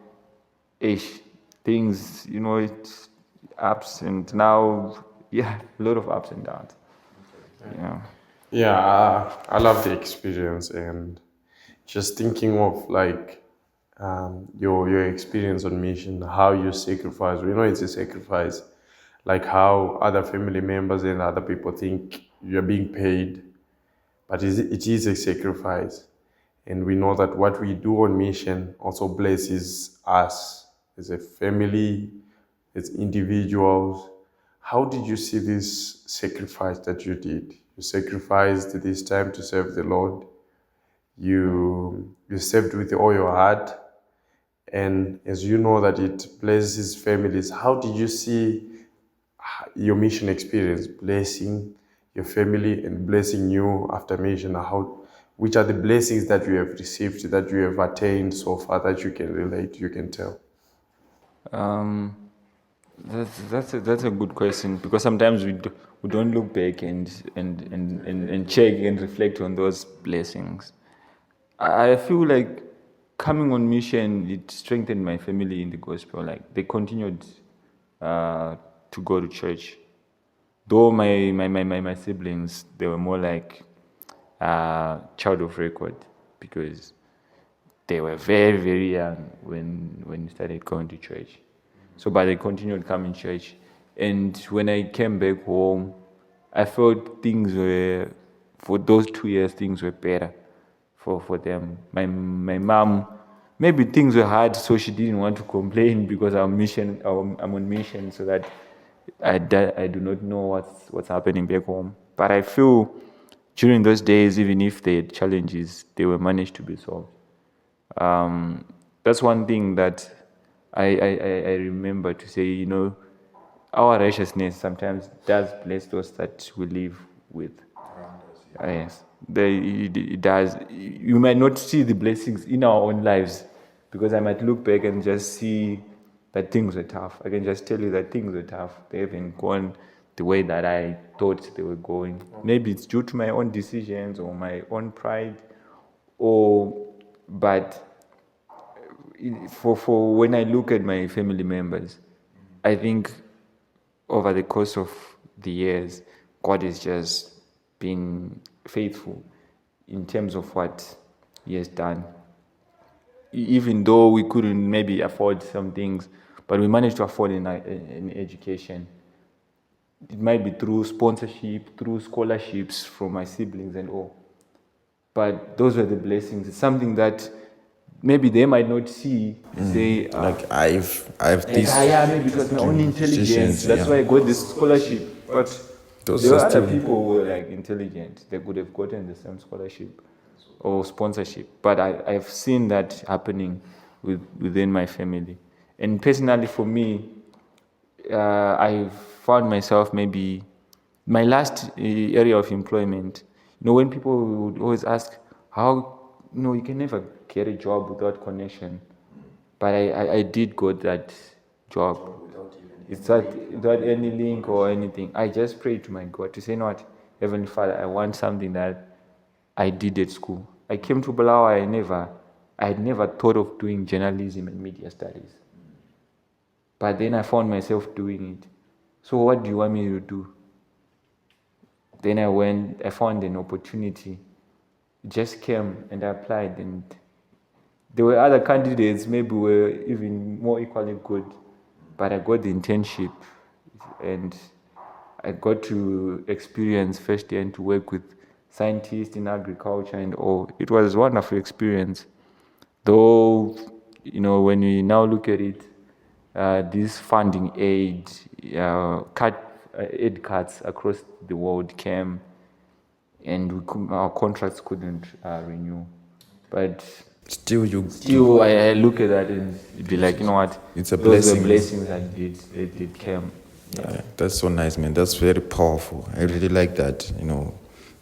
things, it's ups and now, a lot of ups and downs. Yeah. Yeah, I love the experience, and just thinking of your experience on mission, how you sacrifice. We know it's a sacrifice. Like how other family members and other people think you're being paid, but it is a sacrifice. And we know that what we do on mission also blesses us as a family, as individuals. How did you see this sacrifice that you did? You sacrificed this time to serve the Lord. You served with all your heart. And as you know that it blesses families, how did you see your mission experience blessing your family and blessing you after mission? Which are the blessings that you have received, that you have attained so far, that you can relate, you can tell? That's a good question, because sometimes we don't look back and check and reflect on those blessings. I feel like coming on mission, it strengthened my family in the gospel. Like, they continued to go to church. Though my siblings, they were more like child of record, because they were very, very young when we started going to church. So, but they continued coming to church. And when I came back home, I felt for those 2 years, things were better for them. My mom, maybe things were hard, so she didn't want to complain, because I'm on mission, so that I do not know what's happening back home. But I feel during those days, even if they had challenges, they were managed to be solved. That's one thing that I remember to say, our righteousness sometimes does bless those that we live with. Yes, it does. You might not see the blessings in our own lives, because I might look back and just see that things were tough. I can just tell you that things were tough. They haven't gone the way that I thought they were going. Maybe it's due to my own decisions or my own pride, but for when I look at my family members, I think over the course of the years, God has just been faithful in terms of what He has done. Even though we couldn't maybe afford some things, but we managed to afford an education. It might be through sponsorship, through scholarships from my siblings and all. But those were the blessings. It's something that maybe they might not see. Say, Like I've this. maybe it was my own intelligence. That's why I got this scholarship. But Those there were are other still- people who were like intelligent. They could have gotten the same scholarship or sponsorship. But I've seen that happening within my family. And personally, for me, I found myself maybe my last area of employment. When people would always ask how, you can never get a job without connection. But I did got that job. It's without any link or anything. I just prayed to my God to say, what, Heavenly Father, I want something that I did at school. I came to Bulawayo, I had never thought of doing journalism and media studies. But then I found myself doing it. So what do you want me to do? Then I found an opportunity. It just came and I applied, and there were other candidates maybe were even more equally good, but I got the internship and I got to experience firsthand to work with scientists in agriculture and all. It was a wonderful experience. Though, when we now look at it, this funding aid cuts across the world came, and our contracts couldn't renew. But Still, I look at that and be like, you know what? It's a Those blessing. were blessings that it came. Yeah. That's so nice, man. That's very powerful. I really like that.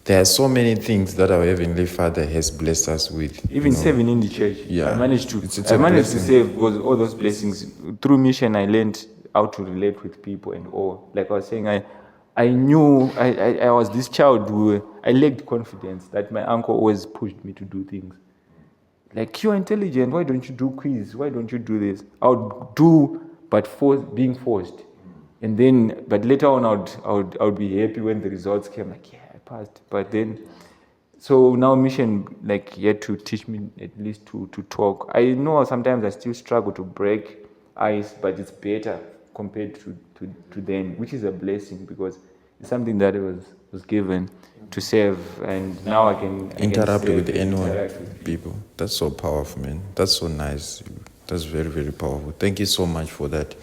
There are so many things that our Heavenly Father has blessed us with. Even serving in the church, Yeah. I managed to It's a blessing. save because all those blessings through mission. I learned how to relate with people and all. Like I was saying, I knew I was this child who I lacked confidence. That my uncle always pushed me to do things. Like, you're intelligent. Why don't you do quiz? Why don't you do this? I would do, but being forced. And then, but later on, I would be happy when the results came. Like, yeah, I passed. But then, so now mission yet to teach me at least to talk. I know sometimes I still struggle to break ice, but it's better compared to then, which is a blessing because it's something that was was given to serve, and now I can Interact serve with and anyone, interact with people. That's so powerful, man. That's so nice. That's very, very powerful. Thank you so much for that.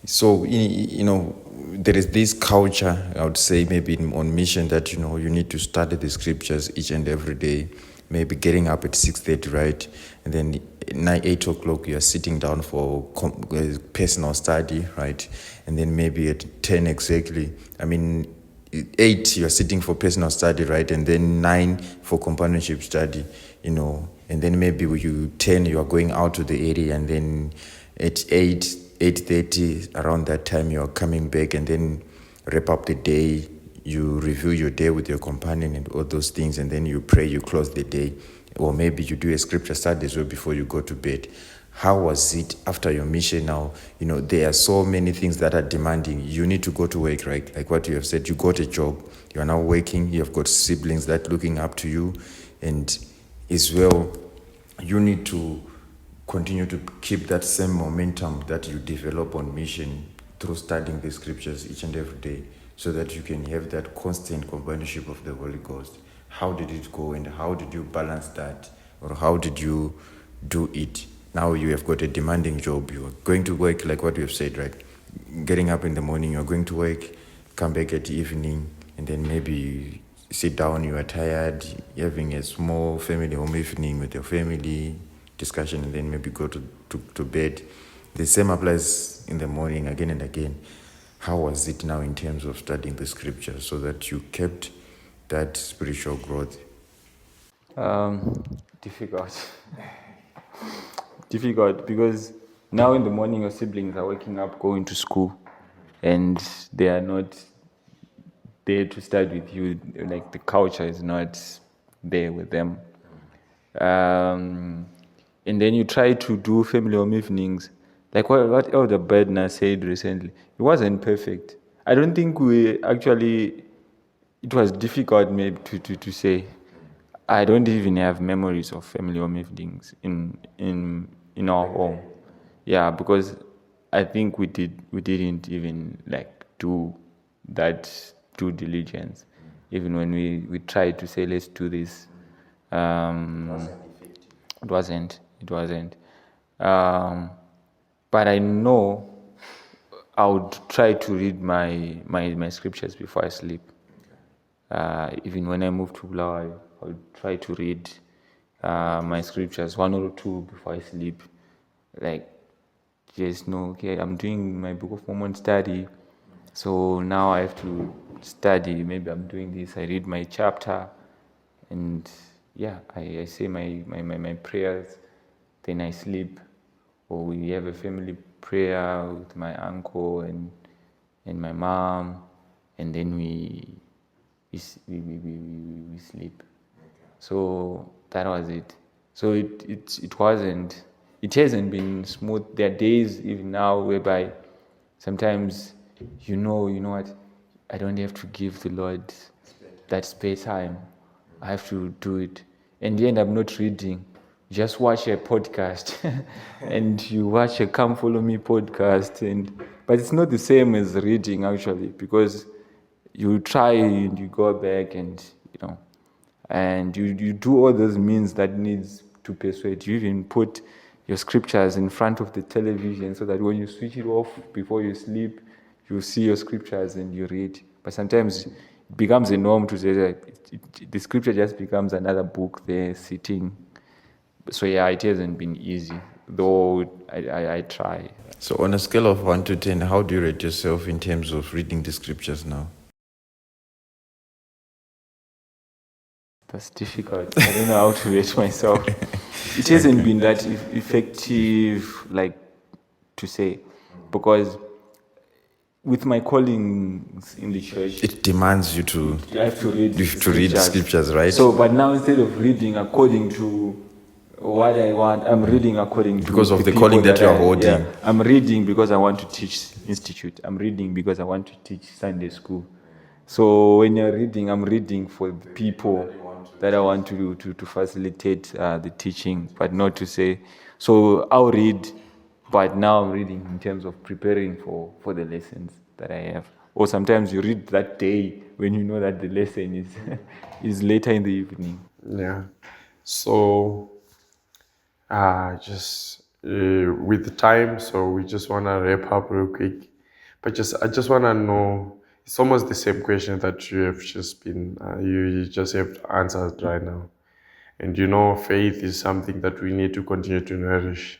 So, there is this culture, I would say, maybe on mission that, you need to study the scriptures each and every day. Maybe getting up at 6:30, right? And then 8 o'clock, you are sitting down for personal study, right? And then maybe at 10 exactly, 8, you're sitting for personal study, right? And then 9 for companionship study, and then maybe 10, you are going out to the area, and then at 8:30, around that time, you are coming back, and then wrap up the day. You review your day with your companion and all those things, and then you pray, you close the day. Or maybe you do a scripture study as well before you go to bed. How was it after your mission now? There are so many things that are demanding. You need to go to work, right? Like what you have said, you got a job, you are now working, you have got siblings that are looking up to you, and as well, you need to continue to keep that same momentum that you develop on mission through studying the scriptures each and every day, so that you can have that constant companionship of the Holy Ghost. How did it go, and how did you balance that, or how did you do it? Now you have got a demanding job. You are going to work, like what you have said, right? Getting up in the morning, you're going to work, come back at the evening, and then maybe you sit down, you are tired, you're having a small family home evening with your family, discussion, and then maybe go to bed. The same applies in the morning again and again. How was it now in terms of studying the scriptures so that you kept that spiritual growth? Difficult. Difficult because now in the morning your siblings are waking up, going to school, and they are not there to study with you. Like the culture is not there with them. And then you try to do family home evenings. Like what Elder Bednar said recently, it wasn't perfect. I don't think it was difficult maybe to say. I don't even have memories of family home evenings in our home. Yeah, because I think we didn't even like do that due diligence. Even when we tried to say let's do this, it wasn't. But I know I would try to read my scriptures before I sleep. Even when I moved to Bulawayo, I would try to read my scriptures, 1 or 2 before I sleep. Like, just know, okay, I'm doing my Book of Mormon study, so now I have to study. Maybe I'm doing this, I read my chapter, and yeah, I say my prayers, then I sleep. Or we have a family prayer with my uncle and my mom, and then we sleep. So that was it. So it hasn't been smooth. There are days even now whereby sometimes you know what, I don't have to give the Lord that spare time. I have to do it. And you end up not reading. Just watch a podcast and you watch a Come Follow Me podcast, but it's not the same as reading actually, because you try and you go back and you do all those means that needs to persuade. You even put your scriptures in front of the television so that when you switch it off before you sleep, you see your scriptures and you read. But sometimes it becomes a norm to say that the scripture just becomes another book there sitting. So yeah, it hasn't been easy, though I try. So on a scale of 1 to 10, how do you rate yourself in terms of reading the scriptures now? That's difficult. I don't know how to rate myself. It hasn't been that effective, like to say, because with my callings in the church, it demands you to have to read scriptures, right? So, but now instead of reading according to what I want, I'm reading according to because of the calling that you are holding. Yeah, I'm reading because I want to teach institute. I'm reading because I want to teach Sunday school. So when you're reading, I'm reading for the people that I want to facilitate the teaching, but not to say. So I'll read, but now I'm reading in terms of preparing for the lessons that I have. or sometimes you read that day when you know that the lesson is is later in the evening. Yeah. So, just with the time, so we just want to wrap up real quick. But I just want to know, it's almost the same question that you have just been, you just have answered right now. And faith is something that we need to continue to nourish.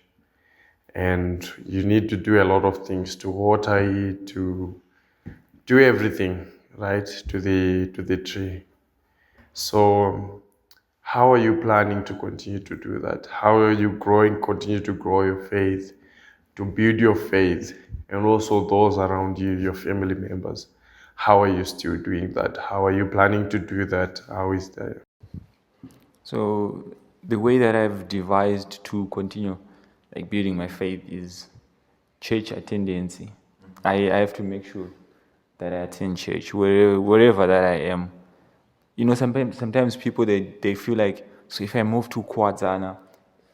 And you need to do a lot of things to water it, to do everything, right, to the tree. So, how are you planning to continue to do that? How are you continue to grow your faith, to build your faith, and also those around you, your family members? How are you still doing that? How are you planning to do that? How is that? So the way that I've devised to continue like building my faith is church attendance. I have to make sure that I attend church wherever that I am. Sometimes people they feel like, so if I move to Kwazana,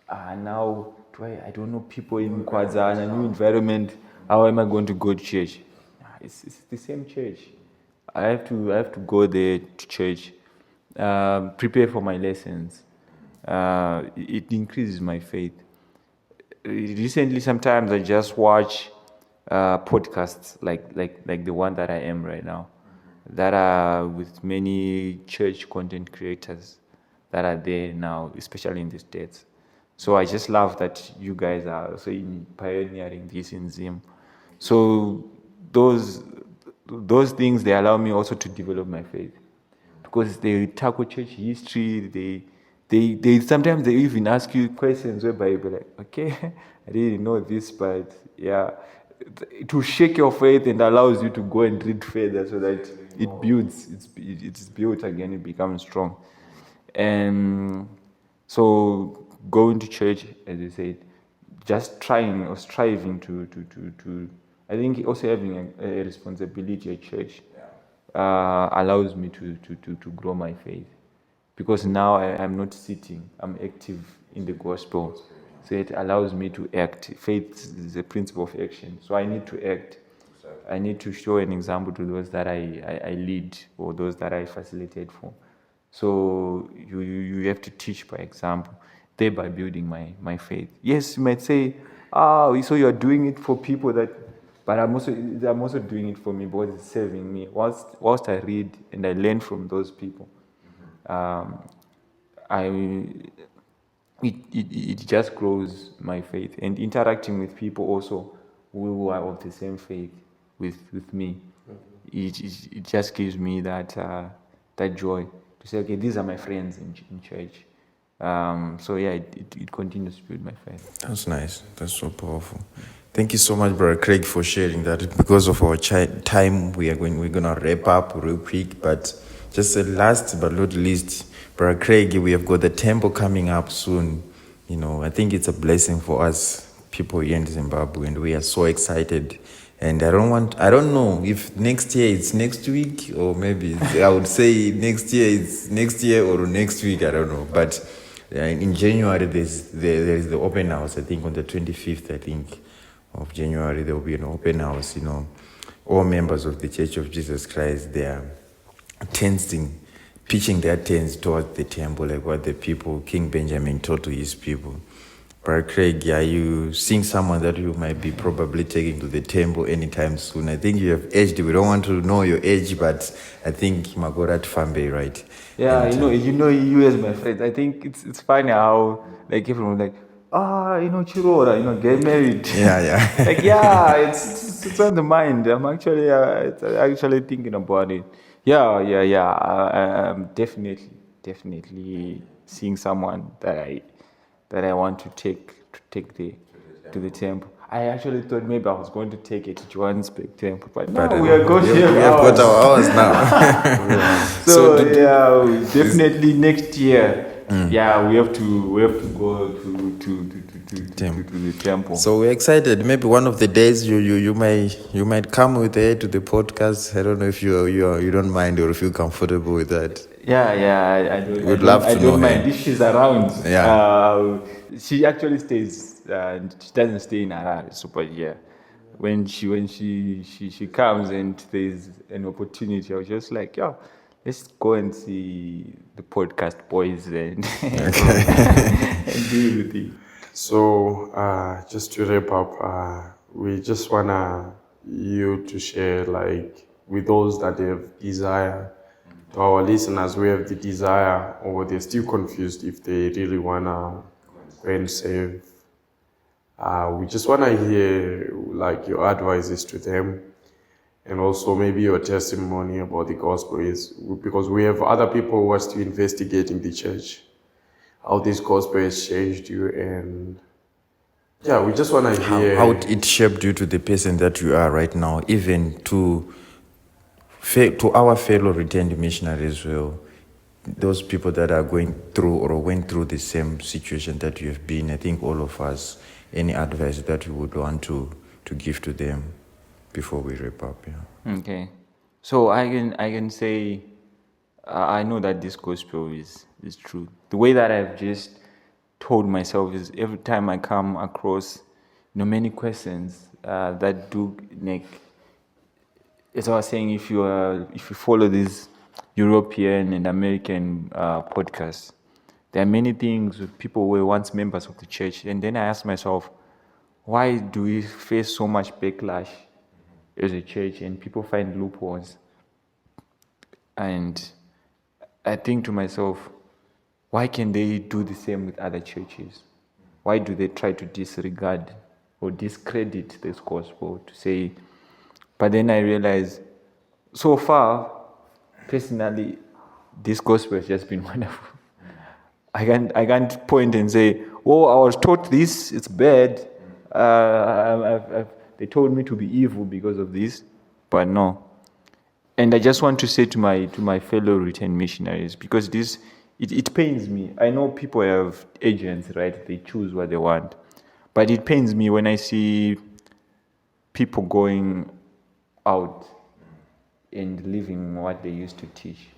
now I don't know people in Kwazana, new environment, how am I going to go to church? It's the same church. I have to go there to church, prepare for my lessons. It increases my faith. Recently, sometimes I just watch podcasts like the one that I am right now, that are with many church content creators that are there now, especially in the States. So I just love that you guys are also pioneering this in Zim. So those things, they allow me also to develop my faith, because they tackle church history. They sometimes they even ask you questions whereby you'll be like, okay, I didn't know this, but yeah, to shake your faith and allows you to go and read further so that it's built again, it becomes strong. And so going to church, as you said, just trying or striving to I think also having a responsibility at church allows me to grow my faith, because now I'm not sitting, I'm active in the gospel. So it allows me to act. Faith is a principle of action. So I need to act. I need to show an example to those that I lead or those that I facilitate for. So you have to teach by example, thereby building my faith. Yes, you might say, so you're doing it for people but I'm also doing it for me, because it's serving me. Whilst I read and I learn from those people, it just grows my faith. And interacting with people also who are of the same faith with me, it just gives me that joy to say, okay, these are my friends in church. So yeah, it continues to build my faith. That's nice. That's so powerful. Thank you so much, Brother Craig, for sharing that. Because of our time, we're gonna wrap up real quick. But just last but not least, Brother Craig, we have got the temple coming up soon. I think it's a blessing for us people here in Zimbabwe, and we are so excited. And I don't know if next year it's next week, or maybe I would say next year it's next year or next week. I don't know, but in January there is the open house. I think on the 25th, I think, of January, there will be an open house. All members of the Church of Jesus Christ, they are pitching their tents towards the temple, like what the people, King Benjamin, taught to his people. Brother Craig, are you seeing someone that you might be probably taking to the temple anytime soon? I think you have aged. We don't want to know your age, but I think Magorat Fambe, right? Yeah, and, you as my friend. I think it's funny how like everyone like, Chirora, get married. Yeah. Like, yeah, it's on the mind. I'm actually thinking about it. Yeah. I'm definitely seeing someone that I want to take to the temple. I actually thought maybe I was going to take it to Johannesburg temple, but no, we are going to have got our hours now. So definitely next year. Yeah, we have to go to the temple. So we're excited. Maybe one of the days you might come with her to the podcast. I don't know if you don't mind or feel comfortable with that. Yeah, I don't. We'd love to know. I don't mind if she's around. Yeah. She actually stays. She doesn't stay in Harare, so but yeah, when she comes and there's an opportunity, I was just like, yeah, let's go and see the podcast boys and, and deal with it. So, just to wrap up, we just wanna you to share, like, with those that have desire, to our listeners who have the desire or they're still confused if they really wanna go and save. We just wanna hear like your advices to them, and also maybe your testimony about the gospel is because we have other people who are still investigating the church, how this gospel has changed you, and yeah, we just want to hear How it shaped you to the person that you are right now, even to our fellow returned missionaries as well, those people that are going through or went through the same situation that you have been. I think all of us, any advice that you would want to give to them before we wrap up. Yeah. Okay, so I can say I know that this gospel is true. The way that I've just told myself is every time I come across many questions that do like, as I was saying, if you follow these European and American podcasts, there are many things with people who were once members of the church, and then I ask myself, why do we face so much backlash as a church and people find loopholes? And I think to myself, why can they do the same with other churches? Why do they try to disregard or discredit this gospel to say? But then I realize, so far, personally, this gospel has just been wonderful. I can't point and say, oh, I was taught this, it's bad. They told me to be evil because of this, but no. And I just want to say to my fellow returned missionaries, because this, it pains me. I know people have agents, right? They choose what they want. But it pains me when I see people going out and leaving what they used to teach.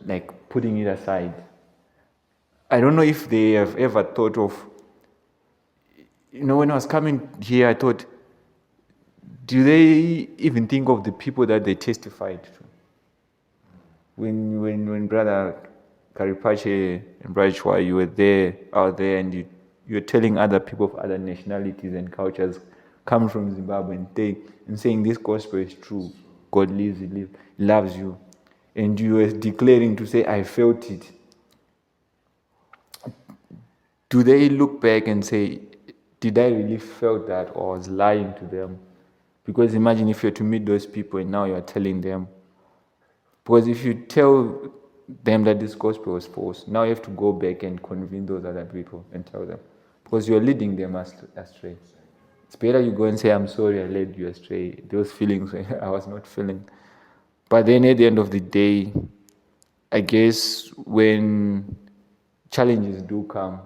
Like putting it aside. I don't know if they have ever thought of, when I was coming here, I thought, do they even think of the people that they testified to? When Brother Karipache and Brother Chua, you were out there, and you're telling other people of other nationalities and cultures come from Zimbabwe and saying this gospel is true. God lives, He loves you. And you were declaring to say, I felt it. Do they look back and say, did I really felt that, or I was lying to them? Because imagine if you're to meet those people and now you're telling them. Because if you tell them that this gospel was false, now you have to go back and convince those other people and tell them. Because you're leading them astray. It's better you go and say, I'm sorry I led you astray. Those feelings I was not feeling. But then at the end of the day, I guess when challenges do come,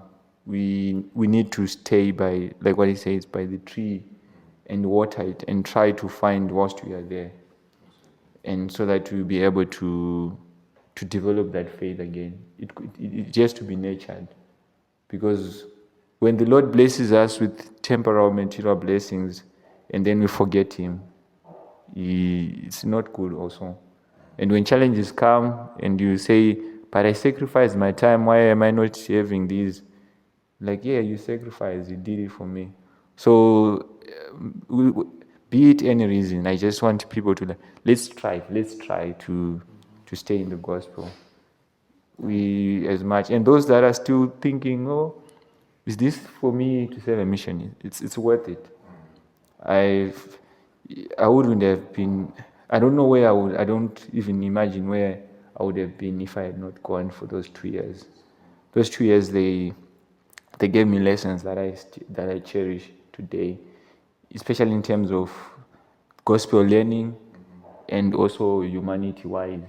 we need to stay by, like what he says, by the tree and water it and try to find whilst we are there. And so that we'll be able to develop that faith again. It has to be nurtured. Because when the Lord blesses us with temporal material blessings and then we forget Him, it's not good also. And when challenges come and you say, but I sacrificed my time, why am I not having these? Like, yeah, you sacrificed, you did it for me. So, be it any reason, I just want people to, let's try to stay in the gospel. And those that are still thinking, oh, is this for me to serve a mission? It's worth it. I wouldn't have been, I don't know where I don't even imagine where I would have been if I had not gone for those 2 years. Those 2 years, they gave me lessons that I cherish today, especially in terms of gospel learning and also humanity-wise.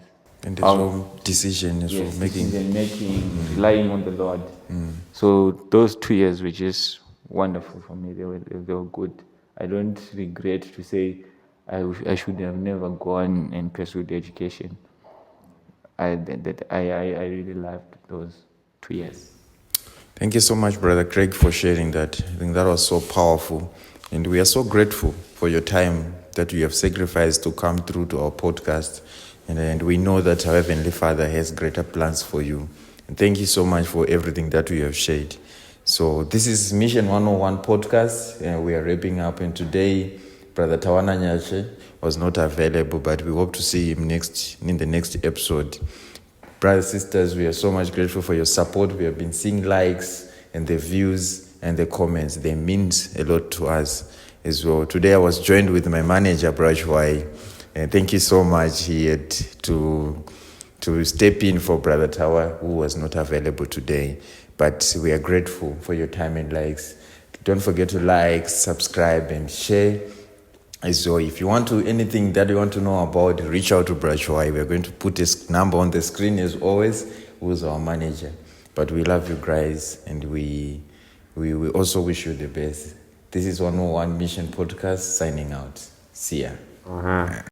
And there's no decision as well, making, relying on the Lord. So those 2 years were just wonderful for me. They were good. I don't regret to say I should have never gone and pursued education. I really loved those 2 years. Thank you so much, Brother Craig, for sharing that. I think that was so powerful. And we are so grateful for your time that you have sacrificed to come through to our podcast. And we know that our Heavenly Father has greater plans for you. And thank you so much for everything that you have shared. So this is Mission 101 podcast. We are wrapping up, and today Brother Tawana Nyache was not available, but we hope to see him in the next episode. Brothers, sisters, we are so much grateful for your support. We have been seeing likes and the views and the comments. They mean a lot to us as well. Today I was joined with my manager, Brajwai. And thank you so much. He had to step in for Brother Tawa, who was not available today. But we are grateful for your time and likes. Don't forget to like, subscribe, and share. So if you want anything that you want to know about, reach out to Brajwai. We're going to put his number on the screen as always, who's our manager. But we love you guys, and we also wish you the best. This is 101 Mission Podcast signing out. See ya.